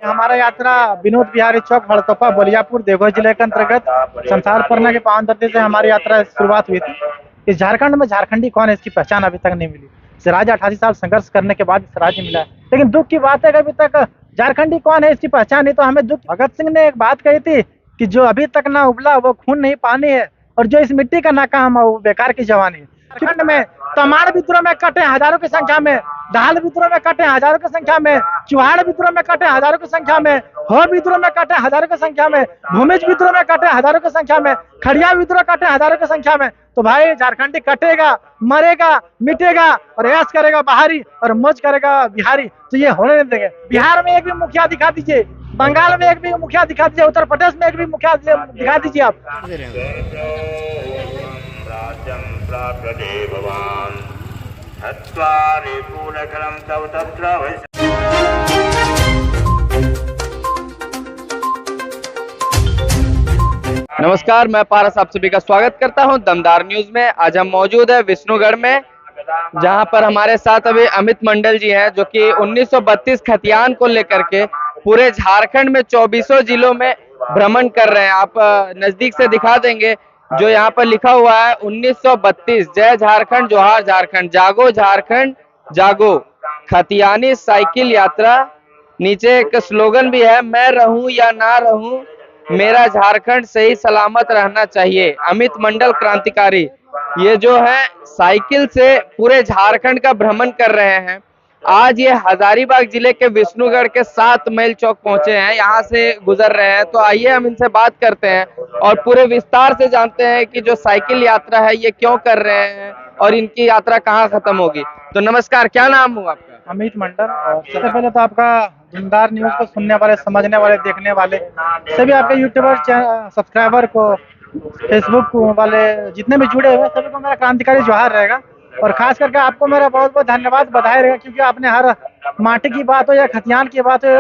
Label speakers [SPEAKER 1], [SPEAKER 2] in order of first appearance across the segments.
[SPEAKER 1] हमारा यात्रा विनोद विहारी चौक हड़तोपा बलियापुर देवघर जिले के अंतर्गत संसार परना के पावन धरती से हमारी यात्रा शुरुआत हुई थी। इस झारखंड में झारखंडी कौन है इसकी पहचान अभी तक नहीं मिली। सिराज 88 साल संघर्ष करने के बाद इस राज्य मिला है, लेकिन दुख की बात है कि अभी तक झारखंडी कौन है इसकी पहचान नहीं। तो हमें दुख, भगत सिंह ने एक बात कही थी कि जो अभी तक ना उबला वो खून नहीं पानी है, और जो इस मिट्टी का ना काम है वो बेकार की जवानी है। झारखंड में तमाड़ विद्रोह में कटे हजारों की संख्या में, दाल विद्रोह में कटे हजारों की संख्या में, चुहाड़ विद्रोह में कटे हजारों की संख्या में, हो विद्रोह में कटे हजारों की संख्या में, भूमिज विद्रोह में कटे हजारों की संख्या में, खड़िया विद्रोह कटे हजारों की संख्या में। तो भाई झारखंडी कटेगा, मरेगा, मिटेगा और ऐश करेगा बाहरी और मौज करेगा बिहारी। तो ये होने नहीं देंगे। बिहार में एक भी मुखिया दिखा दीजिए, बंगाल में एक भी मुखिया दिखा दीजिए, उत्तर प्रदेश में एक भी मुखिया दिखा दीजिए आप।
[SPEAKER 2] राज्यं प्राप्यते भवान् हत्वारि पूर्णकरं तव तत्र
[SPEAKER 3] नमस्कार, मैं पारस आप सभी का स्वागत करता हूं दमदार न्यूज में। आज हम मौजूद है विष्णुगढ़ में, जहां पर हमारे साथ अभी अमित मंडल जी हैं, जो कि 1932 खतियान को लेकर के पूरे झारखंड में 24 जिलों में भ्रमण कर रहे हैं। आप नजदीक से दिखा देंगे जो यहाँ पर लिखा हुआ है 1932 जय झारखंड जोहार झारखंड, जागो झारखंड जागो, खतियानी साइकिल यात्रा। नीचे एक स्लोगन भी है, मैं रहूं या ना रहूं मेरा झारखंड सही सलामत रहना चाहिए, अमित मंडल क्रांतिकारी। ये जो है साइकिल से पूरे झारखंड का भ्रमण कर रहे हैं। आज ये हजारीबाग जिले के विष्णुगढ़ के 7 मील चौक पहुंचे हैं, यहाँ से गुजर रहे हैं। तो आइए हम इनसे बात करते हैं और पूरे विस्तार से जानते हैं कि जो साइकिल यात्रा है ये क्यों कर रहे हैं और इनकी यात्रा कहाँ खत्म होगी। तो नमस्कार, क्या नाम हुआ आपका?
[SPEAKER 1] अमित मंडल। और सबसे पहले तो आपका दमदार न्यूज को सुनने वाले, समझने वाले, देखने वाले सभी आपके यूट्यूबर सब्सक्राइबर को, फेसबुक वाले जितने भी जुड़े हुए सभी को मेरा क्रांतिकारी जोहार रहेगा। और खास करके आपको मेरा बहुत बहुत धन्यवाद, बधाई रहेगा, क्योंकि आपने हर माटी की बात हो या खतियान की बात हो,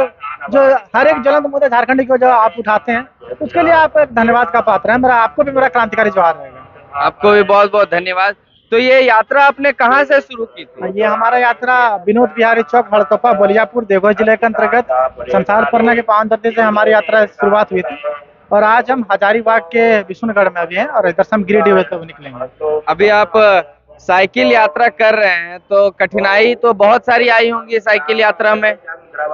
[SPEAKER 1] जो हर एक ज्वलंत मुद्दे झारखंडी को जो आप उठाते हैं, उसके लिए आप एक धन्यवाद का पात्र है। मेरा आपको भी मेरा क्रांतिकारी जोहार रहेगा।
[SPEAKER 3] आपको भी बहुत बहुत धन्यवाद। तो ये यात्रा आपने कहाँ से शुरू की थी?
[SPEAKER 1] ये हमारा यात्रा विनोद विहारी चौक हड़तोपा बलियापुर देवघर जिले के अंतर्गत संसार परना के पावन धरती से हमारी यात्रा शुरुआत हुई थी। और आज हम हजारीबाग के विष्णुगढ़ में अभी हैं और इधर से हम गिरिडीह होते हुए निकलेंगे।
[SPEAKER 3] अभी आप साइकिल यात्रा कर रहे हैं तो कठिनाई तो बहुत सारी आई होंगी साइकिल यात्रा में।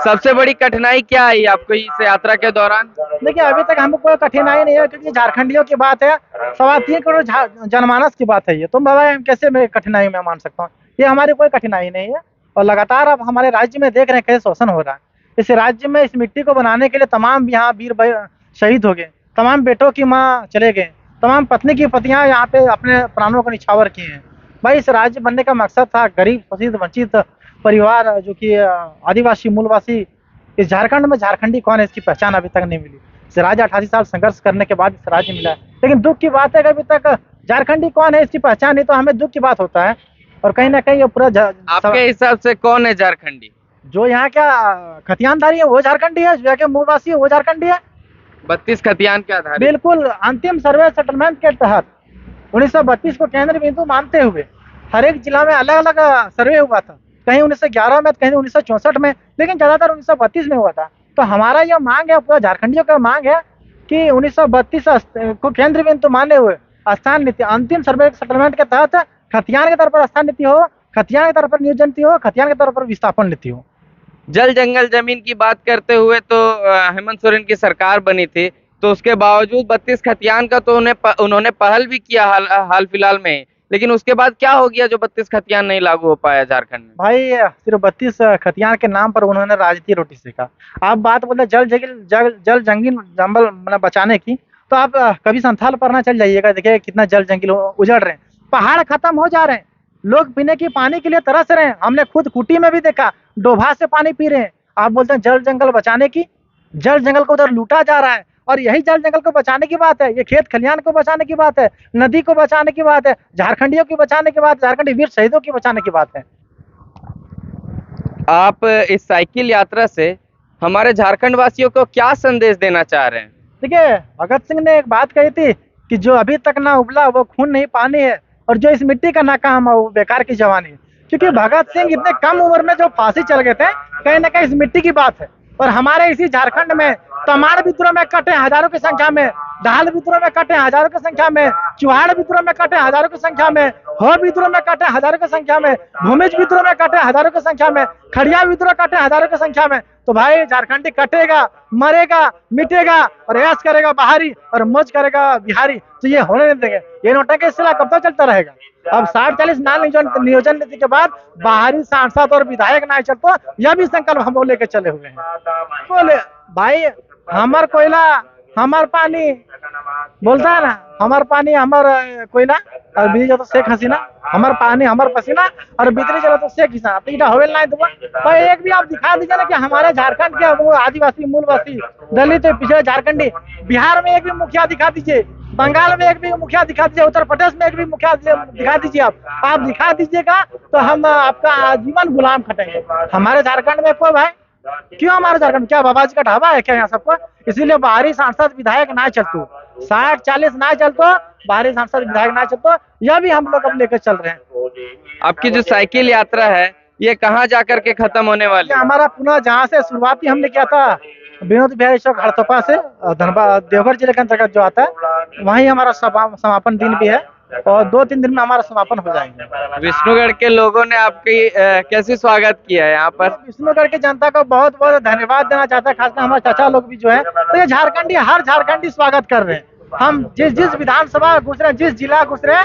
[SPEAKER 3] सबसे बड़ी कठिनाई क्या आई आपको इस यात्रा के दौरान?
[SPEAKER 1] देखिए, अभी तक हमको कोई कठिनाई नहीं है, क्योंकि झारखंडियों की बात है, 3.25 करोड़ जनमानस की बात है ये। तुम बाबा हम कैसे मैं कठिनाई में मान सकता हूँ? ये हमारी कोई कठिनाई नहीं है। और लगातार अब हमारे राज्य में देख रहे हैं कैसे शोषण हो रहा है। इस राज्य में इस मिट्टी को बनाने के लिए तमाम यहाँ वीर शहीद हो गए, तमाम बेटों की माँ चले गए, तमाम पत्नी की पतियां यहाँ पे अपने प्राणों को निछावर किए हैं। भाई, इस राज्य बनने का मकसद था गरीब, शोषित, वंचित परिवार, जो कि आदिवासी मूलवासी। इस झारखंड में झारखंडी कौन है इसकी पहचान अभी तक नहीं मिली। सिराज 88 साल संघर्ष करने के बाद इस राज्य मिला है, लेकिन दुख की बात है कि अभी तक झारखंडी कौन है इसकी पहचान नहीं। तो हमें दुख की बात होता है। और कहीं ना कहीं ये पूरा
[SPEAKER 3] आपके हिसाब से कौन है झारखंडी?
[SPEAKER 1] जो यहाँ क्या खतियानदारी है वो झारखंडी है, जो यहाँ के मूलवासी है वो झारखंडी है।
[SPEAKER 3] 32 खतियान के आधार?
[SPEAKER 1] बिल्कुल। अंतिम सर्वे सेटलमेंट के तहत 1932 को केंद्र बिंदु मानते हुए हर एक जिला में अलग अलग सर्वे हुआ था। कहीं 1911 में, कहीं 1964 में, लेकिन ज्यादातर 1932 में हुआ था। तो हमारा यह मांग है, पूरा झारखंडियों का मांग है कि 1932 को केंद्र बिंदु माने हुए स्थान नीति, अंतिम सर्वे सेटलमेंट के तहत खतियान के तौर पर स्थान नीति हो, खतियान के तौर पर नियोजन नीति हो, खतियान के तौर पर विस्थापन नीति हो।
[SPEAKER 3] जल जंगल जमीन की बात करते हुए तो हेमंत सोरेन की सरकार बनी थी, तो उसके बावजूद 32 खतियान का तो उन्होंने पहल भी किया हाल फिलहाल में। लेकिन उसके बाद क्या हो गया जो 32 खतियान नहीं लागू हो पाया झारखंड में?
[SPEAKER 1] भाई, सिर्फ 32 खतियान के नाम पर उन्होंने राजनीति रोटी सेका। आप बात बोले जल जंगल मतलब बचाने की, तो आप कभी संथाल परना चल जाइएगा, देखिए कितना जल जंगल उजड़ रहे हैं, पहाड़ खत्म हो जा रहे हैं, लोग पीने की पानी के लिए तरस रहे हैं। हमने खुद कुटी में भी देखा, डोभा से पानी पी रहे हैं। आप बोलते हैं जल जंगल बचाने की? जल जंगल को उधर लूटा जा रहा है। और यही जल जंगल को बचाने की बात है, ये खेत खलियान को बचाने की बात है, नदी को बचाने की बात है, झारखंडियों की बचाने की बात, झारखंडी वीर शहीदों की बचाने की बात है।
[SPEAKER 3] आप इस साइकिल यात्रा से हमारे झारखंड वासियों को क्या संदेश देना चाह रहे हैं?
[SPEAKER 1] देखिए, भगत सिंह ने एक बात कही थी कि जो अभी तक ना उबला वो खून नहीं पानी है, और जो इस मिट्टी का ना काम है वो बेकार की जवानी है। क्योंकि भगत सिंह इतने कम उम्र में जो फांसी चल गए थे, कहीं ना कहीं इस मिट्टी की बात है। और हमारे इसी झारखंड में तमाड़ विद्रोह में कटे हजारों की संख्या में, दाहल विद्रोह में कटे हजारों की संख्या में, चुहाड़ विद्रोह में कटे हजारों की संख्या में, हो विद्रोह में कटे हजारों की संख्या में, भूमिज विद्रोह में कटे हजारों की संख्या में, खड़िया विद्रोह कटे हजारों की संख्या में। तो भाई झारखंडी कटेगा, मरेगा, मिटेगा और ऐश करेगा बाहरी और मौज करेगा बिहारी, तो ये होने नहीं देंगे। ये नोटंकी का सिलसिला कब तक चलता रहेगा? अब 60-40 नाल नियोजन नीति के बाद बाहरी सांसद और विधायक ना चलते, यह भी संकल्प हम लोग लेके चले हुए हैं। बोले भाई हमार कोयला हमार पानी, बोलता है ना, हमार पानी हमार कोयला और बिजली तो शेख हसीना, हमार पानी हमार पसीना और बिजली चलो तो शेख हिसाब। तो इटा होवेल ना दुआ तो एक भी आप दिखा दीजिए ना कि हमारे झारखंड के वो आदिवासी मूलवासी दलित पिछड़े झारखंडी, बिहार में एक भी मुखिया दिखा दीजिए, बंगाल में एक भी मुखिया दिखा दीजिए, उत्तर प्रदेश में एक भी मुखिया दिखा दीजिए। आप दिखा दीजिएगा तो हम आपका आजीवन गुलाम खटेंगे। हमारे झारखंड में कोई भाई क्यों, हमारे झारखंड क्या बाबाजी का ढाबा है क्या यहाँ सबको? इसीलिए बाहरी सांसद विधायक ना चलतो, 60-40 ना चलतो, बाहरी सांसद विधायक ना चलतो, यह भी हम लोग अब लेकर चल रहे हैं।
[SPEAKER 3] आपकी जो साइकिल यात्रा है ये कहाँ जाकर के खत्म होने वाली है?
[SPEAKER 1] हमारा पुनः जहाँ से शुरुआती हमने किया था विनोद बिहारी चौक हड़तोपा से धनबाद देवघर जिले के अंतर्गत जो आता है, वहीं हमारा समापन दिन भी है और 2-3 दिन में हमारा समापन हो जाएंगे।
[SPEAKER 3] विष्णुगढ़ के लोगों ने आपकी कैसे स्वागत किया है यहाँ पर?
[SPEAKER 1] विष्णुगढ़ की जनता को बहुत बहुत धन्यवाद देना चाहता है, खासकर हमारे चाचा लोग भी जो है, तो ये झारखंडी हर झारखंडी स्वागत कर रहे हैं। हम जिस विधानसभा गुजरे, जिस जिला गुजरे,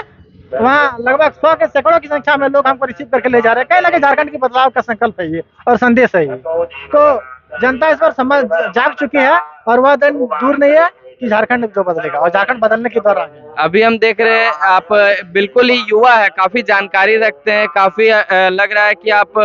[SPEAKER 1] वहाँ लगभग 100 के सैकड़ों की संख्या में लोग हमको रिसीव करके ले जा रहे हैं। कहीं ना कहीं झारखंड के बदलाव का संकल्प है ये और संदेश है ये, तो जनता इस पर समझ जाग चुकी है और वह दिन दूर नहीं है कि झारखंड जो बदलेगा और झारखंड बदलने की दौर आ गई है।
[SPEAKER 3] अभी हम देख रहे हैं आप बिल्कुल ही युवा है, काफी जानकारी रखते हैं, काफी लग रहा है कि आप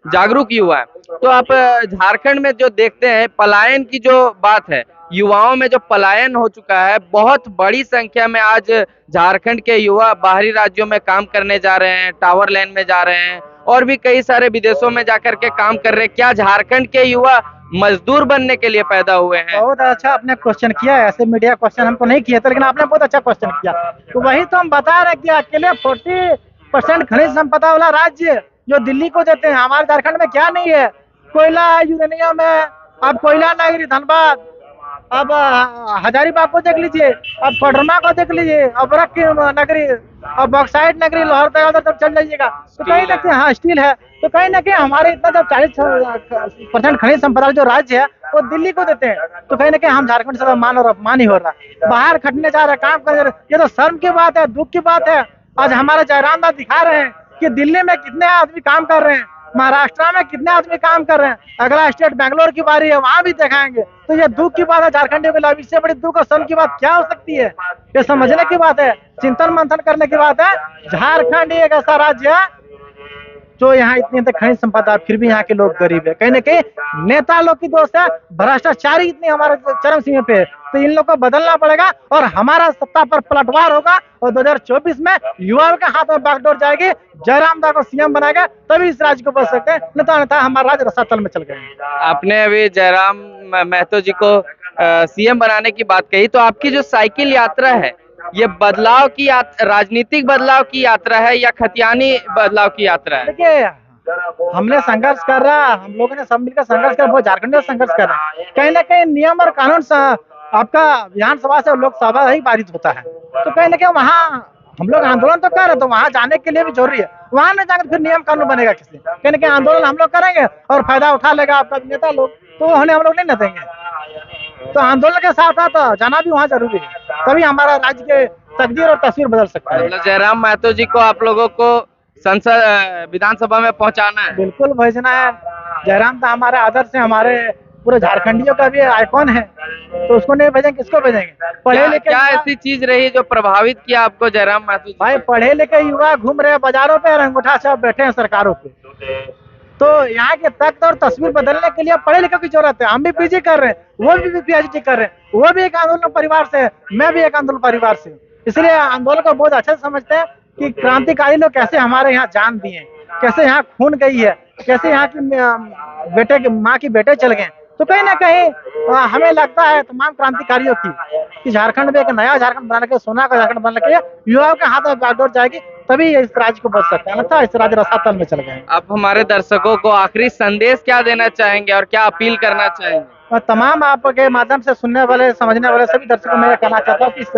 [SPEAKER 3] जागरूक युवा है। तो आप झारखंड में जो देखते हैं पलायन की जो बात है, युवाओं में जो पलायन हो चुका है, बहुत बड़ी संख्या में आज झारखंड के युवा बाहरी राज्यों में काम करने जा रहे हैं, टावर लाइन में जा रहे हैं और भी कई सारे विदेशों में जाकर के काम कर रहे हैं। क्या झारखंड के युवा मजदूर बनने के लिए पैदा हुए हैं?
[SPEAKER 1] बहुत अच्छा आपने क्वेश्चन किया है, ऐसे मीडिया क्वेश्चन हमको नहीं किए थे, लेकिन आपने बहुत अच्छा क्वेश्चन किया। तो वही तो हम बता रहे कि अकेले 40% खनिज संपदा वाला राज्य जो दिल्ली को देते हैं, हमारे झारखंड में क्या नहीं है? कोयला है, यूरेनियम है, अब कोयला नगरी धनबाद, अब हजारीबाग को देख लीजिए, अब कोडरमा को देख लीजिए, अब रख की नगरी, अब बॉक्साइट नगरी लोहरदगा तब चल जाइएगा। तो कहीं ना कहीं हाँ स्टील है, तो कहीं ना कहीं हमारे इतना जब 40% खनिज संपदा जो राज्य है वो दिल्ली को देते हैं, तो कहीं ना कहीं हम झारखंड से मान और अपमान ही हो रहा है। बाहर खटने जा रहे हैं, काम कर रहे हैं, ये तो शर्म की बात है, दुख की बात है। आज हमारे जयराम दास दिखा रहे हैं कि दिल्ली में कितने आदमी काम कर रहे हैं, महाराष्ट्र में कितने आदमी काम कर रहे हैं, अगला स्टेट बेंगलोर की बारी है, वहां भी दिखाएंगे। तो ये दुख की बात है झारखंडियों के लिए, इससे बड़ी दुख और शर्म की बात क्या हो सकती है? ये समझने की बात है, चिंतन मंथन करने की बात है। झारखंड एक ऐसा राज्य है जो यहाँ इतनी खनिज संपदा, फिर भी यहाँ के लोग गरीब है। कहीं ना कहीं नेता लोग की दोस्त है, भ्रष्टाचारी इतनी हमारे चरम सीमा पे है, तो इन लोग को बदलना पड़ेगा और हमारा सत्ता पर पलटवार होगा और 2024 में युवाओं के हाथ में बागडोर जाएगी, जयराम दास को सीएम बनाएगा, तभी इस राज्य को बच सकते हैं, नहीं तो हमारा राज्य रसातल में चल गया।
[SPEAKER 3] आपने अभी जयराम महतो जी को सीएम बनाने की बात कही, तो आपकी जो साइकिल यात्रा है ये बदलाव की राजनीतिक बदलाव की यात्रा है या खतियानी बदलाव की यात्रा है?
[SPEAKER 1] देखिए हमने संघर्ष कर रहा, हम लोगों ने सब मिलकर संघर्ष कर, बहुत झारखंड में संघर्ष कर रहे हैं। कहीं ना कहीं नियम और कानून आपका विधानसभा से लोकसभा ही पारित होता है, तो कहीं ना कहीं वहाँ हम लोग आंदोलन तो कर रहे, तो वहाँ जाने के लिए भी जरूरी है। वहाँ नहीं जाकर फिर नियम कानून बनेगा किसी? कहीं ना कहीं आंदोलन हम लोग करेंगे और फायदा उठा लेगा आपका नेता लोग, तो उन्हें हम लोग नहीं न देंगे। तो आंदोलन के साथ साथ जाना भी वहाँ जरूरी है, तभी हमारा राज्य के तकदीर और तस्वीर बदल सकता है।
[SPEAKER 3] मतलब जयराम महतो जी को आप लोगों को संसद विधानसभा में पहुंचाना है?
[SPEAKER 1] बिल्कुल भेजना है। जयराम तो हमारे आदर्श है, हमारे पूरे झारखंडियों का भी आइकॉन है, तो उसको नहीं भेजेंगे किसको भेजेंगे? पढ़े लिखे
[SPEAKER 3] क्या ऐसी चीज रही जो प्रभावित किया आपको जयराम महतो?
[SPEAKER 1] भाई पढ़े लिखे युवा घूम रहे हैं बाजारों पे और अंगूठा छाप बैठे हैं सरकारों पे, तो यहाँ के तख्त और तस्वीर बदलने के लिए पढ़े लिखे की जरूरत है। हम भी पीजी कर रहे हैं, वो भी पीएचडी कर रहे हैं, वो भी एक आंदोलन परिवार से है, मैं भी एक आंदोलन परिवार से, इसलिए आंदोलन को बहुत अच्छे से समझते हैं कि क्रांतिकारी लोग कैसे हमारे यहाँ जान दिए, कैसे यहाँ खून गई है, कैसे यहाँ की बेटे की माँ की बेटे चल गए। तो कहीं ना कहीं हमें लगता है तमाम क्रांतिकारियों की कि झारखंड में एक नया झारखंड बना के, सोना का झारखंड बना के युवाओं के हाथ में बागडोर जाएगी, तभी ये इस राज्य को बच सकते हैं, अन्यथा इस राज्य रसातल में चल गए।
[SPEAKER 3] आप हमारे दर्शकों को आखिरी संदेश क्या देना चाहेंगे और क्या अपील करना चाहेंगे?
[SPEAKER 1] और तमाम आपके माध्यम से सुनने वाले, समझने वाले सभी दर्शकों को मैं ये कहना चाहता हूँ कि इस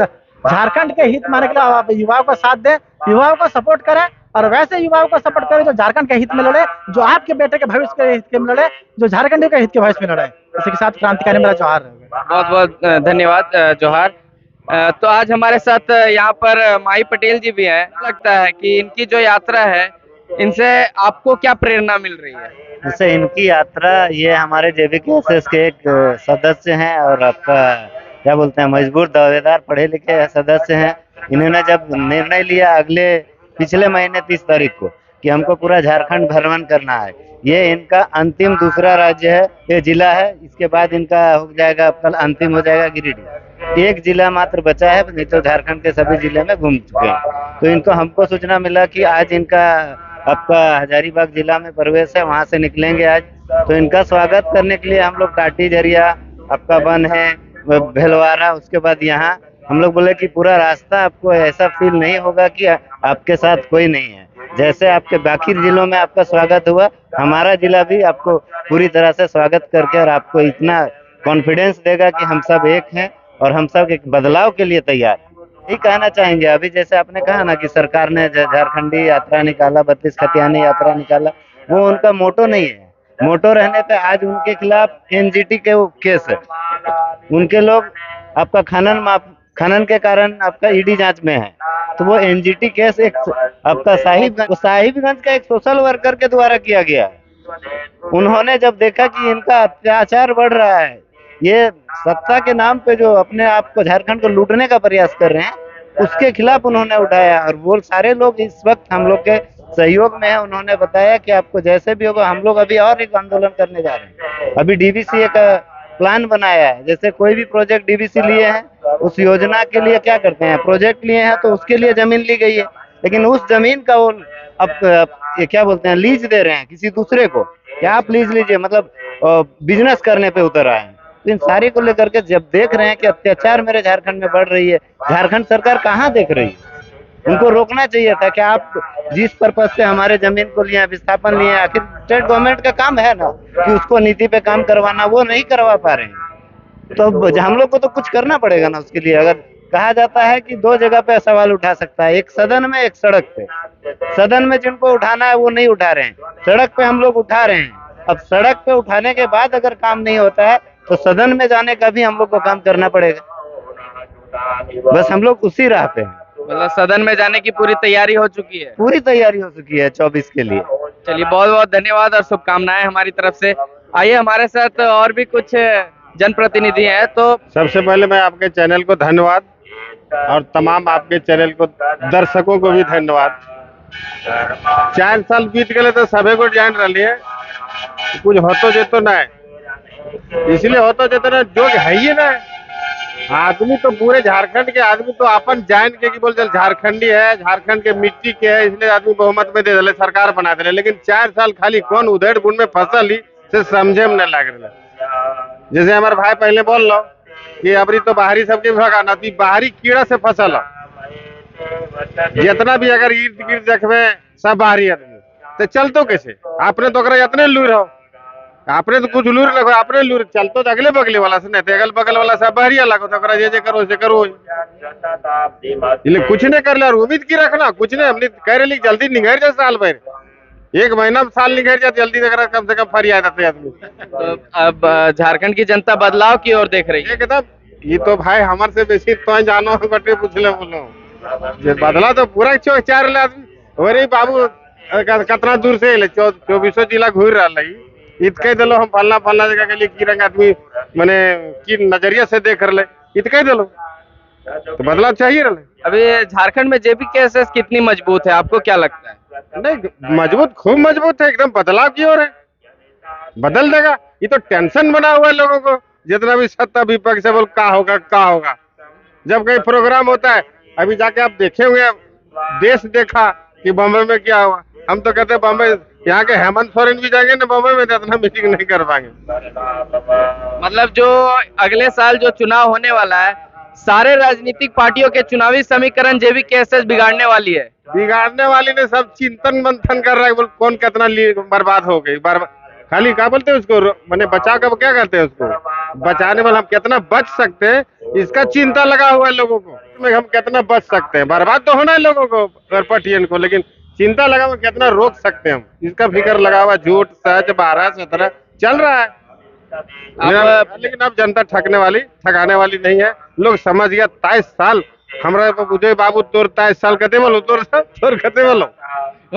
[SPEAKER 1] झारखंड के हित माने के लिए आप युवाओं को साथ दें, युवाओं को सपोर्ट करें, और वैसे युवाओं को सपोर्ट करें जो झारखंड के हित में लड़े, जो आपके बेटे के भविष्य के हित में लड़े, जो झारखंड के हित के भविष्य में लड़े। इसी के साथ क्रांतिकारी मेरा जोहार है।
[SPEAKER 3] बहुत बहुत धन्यवाद जोहार। तो आज हमारे साथ यहाँ पर माई पटेल जी भी हैं। लगता है कि इनकी जो यात्रा है, इनसे आपको क्या प्रेरणा मिल रही है?
[SPEAKER 4] जैसे इनकी यात्रा, ये हमारे JVKSS के एक सदस्य हैं और आपका क्या बोलते हैं, मजबूर दावेदार पढ़े लिखे सदस्य हैं। इन्होंने जब निर्णय लिया पिछले महीने 30 तारीख को कि हमको पूरा झारखंड भ्रमण करना है, ये इनका अंतिम दूसरा राज्य है, ये जिला है। इसके बाद इनका हो जाएगा, कल अंतिम हो जाएगा गिरिडीह। एक जिला मात्र बचा है, नहीं तो झारखंड के सभी जिले में घूम चुके हैं। तो इनको हमको सूचना मिला कि आज इनका आपका हजारीबाग जिला में प्रवेश है, वहां से निकलेंगे आज। तो इनका स्वागत करने के लिए हम लोग टाटी जरिया, आपका वन है, भेलवारा, उसके बाद यहाँ हम लोग बोले कि पूरा रास्ता आपको ऐसा फील नहीं होगा कि आपके साथ कोई नहीं है। जैसे आपके बाकी जिलों में आपका स्वागत हुआ, हमारा जिला भी आपको पूरी तरह से स्वागत करके और आपको इतना कॉन्फिडेंस देगा कि हम सब एक हैं और हम सब एक बदलाव के लिए तैयार हैं। यही कहना चाहेंगे। अभी जैसे आपने कहा ना कि सरकार ने झारखंडी यात्रा निकाला, 32 खतियानी यात्रा निकाला, वो उनका मोटो नहीं है। मोटो रहने पे आज उनके खिलाफ NGT के वो केस है। उनके लोग आपका खनन के कारण आपका ED जांच में है। तो वो NGT केस एक आपका साहिबगंज का एक सोशल वर्कर के द्वारा किया गया है। उन्होंने जब देखा कि इनका अत्याचार बढ़ रहा है, ये सत्ता के नाम पे जो अपने आप को झारखंड को लूटने का प्रयास कर रहे हैं, उसके खिलाफ उन्होंने उठाया। और वो सारे लोग इस वक्त हम लोग के सहयोग में है। उन्होंने बताया कि आपको जैसे भी होगा, हम लोग अभी और एक आंदोलन करने जा रहे हैं। अभी DBCA का प्लान बनाया है। जैसे कोई भी प्रोजेक्ट DBC लिए हैं, उस योजना के लिए क्या करते हैं, प्रोजेक्ट लिए हैं तो उसके लिए जमीन ली गई है, लेकिन उस जमीन का वो अब ये क्या बोलते हैं, लीज दे रहे हैं किसी दूसरे को। क्या आप लीज लीजिए, मतलब बिजनेस करने पे उतर आए हैं। तो इन सारे को लेकर के जब देख रहे हैं कि अत्याचार मेरे झारखंड में बढ़ रही है, झारखंड सरकार कहाँ देख रही है? उनको रोकना चाहिए था कि आप जिस पर्पज से हमारे जमीन को लिए, विस्थापन लिए, आखिर स्टेट गवर्नमेंट का काम है ना कि उसको नीति पे काम करवाना, वो नहीं करवा पा रहे हैं। तो हम लोग को तो कुछ करना पड़ेगा ना उसके लिए। अगर कहा जाता है कि 2 जगह पे सवाल उठा सकता है, एक सदन में, एक सड़क पे। सदन में जिनको उठाना है वो नहीं उठा रहे हैं, सड़क पे हम लोग उठा रहे हैं। अब सड़क पे उठाने के बाद अगर काम नहीं होता है तो सदन में जाने का भी हम लोग को काम करना पड़ेगा। बस हम लोग उसी राह पे हैं।
[SPEAKER 3] मतलब सदन में जाने की पूरी तैयारी हो चुकी है?
[SPEAKER 4] पूरी तैयारी हो चुकी है 24 के लिए।
[SPEAKER 3] चलिए, बहुत बहुत धन्यवाद और शुभकामनाएं हमारी तरफ से। आइए, हमारे साथ और भी कुछ जनप्रतिनिधि हैं। तो
[SPEAKER 5] सबसे पहले मैं आपके चैनल को धन्यवाद और तमाम आपके चैनल को दर्शकों को भी धन्यवाद। 4 साल बीत गए तो सभी को जान रही है, कुछ होतो जेतो ना है, इसलिए होतो जेतो ना जो है ही ना। आदमी तो पूरे झारखंड के आदमी तो अपन जान के कि बोल झारखंडी है, झारखंड के मिट्टी के है, इसलिए आदमी बहुमत में दे दिले, सरकार बना दिले। लेकिन 4 साल खाली कौन उधेड़ बुन में फसल ही से समझे में न लग रहा। जैसे हमारे भाई पहले बोल लो कि अबरी तो बाहरी सबके भगाना, तो बाहरी कीड़ा से फसल जितना भी अगर इर्द गिर्द देखबे सब बाहरी आदमी, तो चलतो कैसे? आपने तो इतने लूर हो, आपने तो कुछ लूर लगो, आपने लूर चलतो तो अगले बगले वाला से नहीं, अगल बगल वाला सब बाहरिया लगो, तो जे करो से करो। कुछ नहीं कर ले और उम्मीद की रखना, कुछ नहीं। हमने कह रहे जल्दी निगहर जाए, साल भर 1 महीना में साल निगहर जाए, जल्दी कम से कम फरियाद आते आदमी।
[SPEAKER 3] तो अब झारखंड की जनता बदलाव की ओर देख रही है
[SPEAKER 5] एकदम। ये तो भाई हमारे से बेसी तो जानो बटे पूछले बोलो, बदला तो पूरा 4 आदमी हो रही बाबू। कितना दूर से 24 जिला घूर रहा है, इतके दिलो हम फलना जगह के लिए की रंग आदमी मैंने की नजरिया से देख रहे, इतके दिलो तो बदलाव चाहिए रहे।
[SPEAKER 3] अभी झारखंड में JVKSS कितनी मजबूत है, आपको क्या लगता है?
[SPEAKER 5] नहीं, मजबूत, खूब मजबूत है, एकदम बदलाव की ओर है, बदल देगा। ये तो टेंशन बना हुआ है लोगों को, जितना भी सत्ता विपक्ष है बोल क्या होगा। जब कहीं प्रोग्राम होता है, अभी जाके आप देखे हुए देश देखा कि बम्बई में क्या हुआ। हम तो कहते हैं बम्बई यहाँ के हेमंत सोरेन भी जाएंगे ना बम्बई में तो इतना मीटिंग नहीं कर पाएंगे।
[SPEAKER 3] मतलब जो अगले साल जो चुनाव होने वाला है, सारे राजनीतिक पार्टियों के चुनावी समीकरण JVKSS बिगाड़ने वाली है।
[SPEAKER 5] बिगाड़ने वाली ने सब चिंतन मंथन कर रहा है, बोल कौन कितना बर्बाद हो गई, खाली क्या बोलते हैं उसको, मैंने बचा कर क्या करते हैं उसको, बचाने वाला हम कितना बच सकते हैं इसका चिंता लगा हुआ है लोगों को, हम कितना बच सकते हैं। बर्बाद तो होना है लोगों को, पटियन को, लेकिन चिंता लगा हुआ कितना रोक सकते हैं हम, इसका फिक्र लगा हुआ। झूठ सच 12-17 चल रहा है लेकिन अब जनता ठगाने वाली नहीं है। लोग समझ गया 23 साल हमारा उदय बाबू तोर 23 साल कते बोलो तोर कते बोलो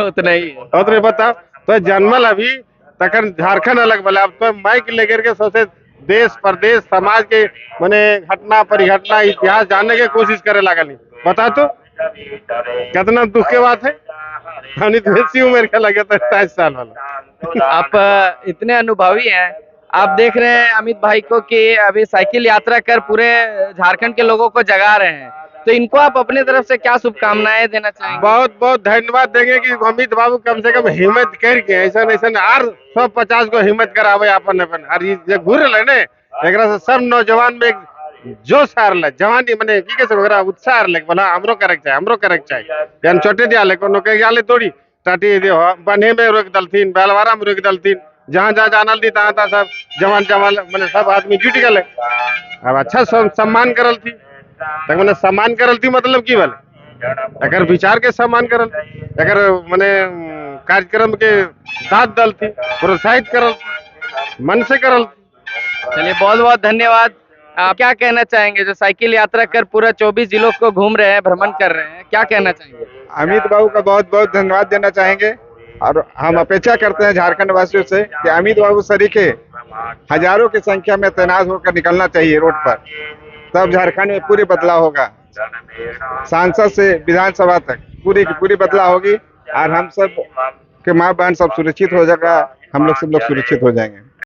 [SPEAKER 3] उतना ही है।
[SPEAKER 5] और बता तो जन्मल अभी तक झारखंड अलग बोला, अब तो माइक लेकर के सोचे देश प्रदेश समाज के मने घटना परिघटना इतिहास जानने की कोशिश करे लगा। नहीं बता तो कितना दुख की बात है, बेसी उम्र का लगे था 23 साल वाला।
[SPEAKER 3] आप इतने अनुभवी हैं, आप देख रहे हैं अमित भाई को कि अभी साइकिल यात्रा कर पूरे झारखंड के लोगों को जगा रहे हैं, तो इनको आप अपने तरफ से क्या शुभकामनाएं देना चाहेंगे?
[SPEAKER 5] बहुत बहुत धन्यवाद देंगे कि अमित बाबू कम से कम हिम्मत करके ऐसा और 150 को हिम्मत करावे अपन और ये घूर ले एक सब नौजवान में एक जोश आ रहा जवानी मैंने की कैसे उत्साह आ रहा बोला हमरो करे चाहिए छोटे दिया कोनो के गाले तोड़ी टाटी बने में रोक दलथीन बेलवारा में रोक दलथीन जहाँ जहाँ जानल दी तहाँ तहाँ सब जवान मैंने सब आदमी जुट गए। अब अच्छा सम्मान करल थी तक मैंने सम्मान करल थी मतलब की बोले अगर विचार के सम्मान करल, अगर मैंने कार्यक्रम के साथ दल थी प्रोत्साहित करल मन से करल।
[SPEAKER 3] चलिए बहुत बहुत धन्यवाद। आप क्या कहना चाहेंगे जो साइकिल यात्रा कर पूरा 24 जिलों को घूम रहे हैं, भ्रमण कर रहे हैं, क्या कहना चाहेंगे?
[SPEAKER 6] अमित बाबू का बहुत बहुत धन्यवाद देना चाहेंगे और हम अपेक्षा करते हैं झारखंड वासियों से कि अमित बाबू सरीखे हजारों की संख्या में तैनात होकर निकलना चाहिए रोड पर, तब झारखंड में पूरी बदलाव होगा। सांसद से विधानसभा तक पूरी की पूरी बदलाव होगी और हम सब के माँ बहन सब सुरक्षित हो जाएगा, हम लोग सब लोग सुरक्षित हो जाएंगे।